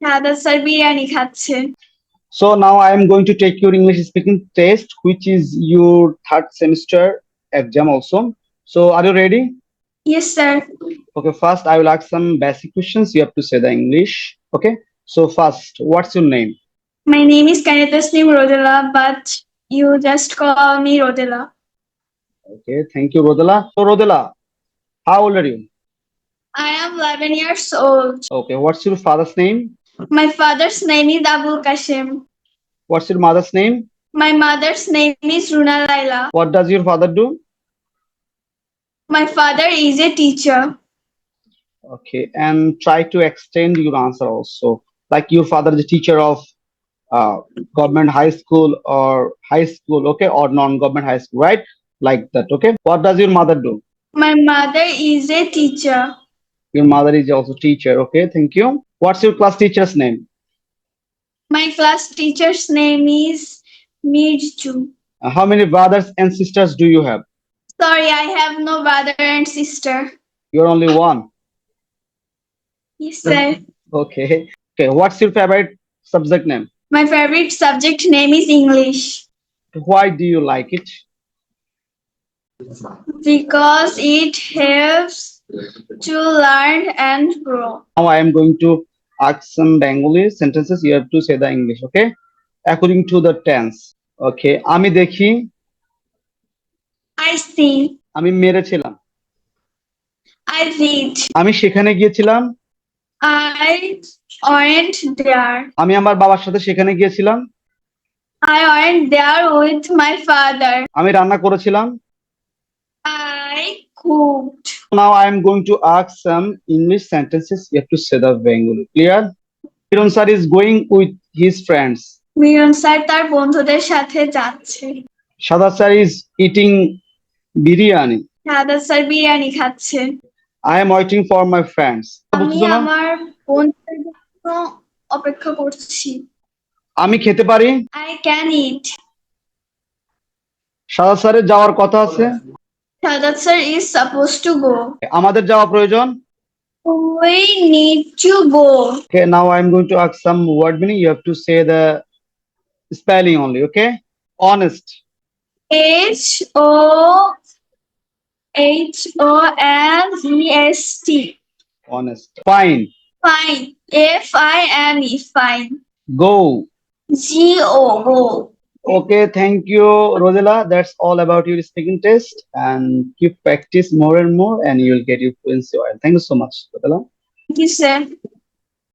দাদা স্যার বিরিয়ানি খাচ্ছে। So now I am going to take your English speaking test, which is your third semester exam also. So are you ready? Yes, sir. Okay, first I will ask some basic questions. You have to say the English. Okay. So first, what's your name? My name is Kanitasnim Rodela, but you just call me Rodela. Okay, thank you, Rodela. So Rodela, how old are you? I am 11 years old. Okay, what's your father's name? My father's name is Abul Kashim. What's your mother's name? My mother's name is Runa Laila. What does your father do? My father is a teacher. Okay, and try to extend your answer also. Like your father is a teacher of government high school okay, or non-government high school, right? Like that, okay? What does your mother do? My mother is a teacher. Your mother is also teacher, okay? Thank you. What's your class teacher's name? My class teacher's name is Mirju. How many brothers and sisters do you have? Sorry, I have no brother and sister. You're only one. Yes, sir. Okay. Okay, what's your favorite subject name? My favorite subject name is English Why do you like it? because it helps to learn and grow. Now I am going to ask some Bengali sentences. You have to say the English, okay? According to the tense. Okay, আমি দেখি, I see. আমি মেরেছিলাম, I read. আমি সেখানে গিয়েছিলাম, I went there. আমি আমার বাবার সাথে সেখানে গিয়েছিলাম, I went there with my father. আমি রান্না করেছিলাম. I cooked. Now I am going to ask some English sentences. You have to say the Bengali. Clear? Kiran sir is going with his friends. Milan sir তার বন্ধুদের সাথে যাচ্ছে। Shada sir is eating biryani. দাদা sir biryani খাচ্ছে। I am waiting for my friends. আমি আমার বন্ধুদের জন্য অপেক্ষা করছি। আমি খেতে পারি। I can eat. সাদা স্যারের যাওয়ার কথা আছে। Sadat sir is supposed to go. আমাদের যাওয়া প্রয়োজন। We need to go. Okay, now I am going to ask some word meaning. You have to say the spelling only, okay? Honest. HONEST. Honest. Fine. Fine. FINE. Fine. Go. GO. Go. Okay, thank you, Rosella. That's all about your speaking test. And keep practice more and more, and you'll get your fluency. Thank you so much, Rosella. Thank you, sir.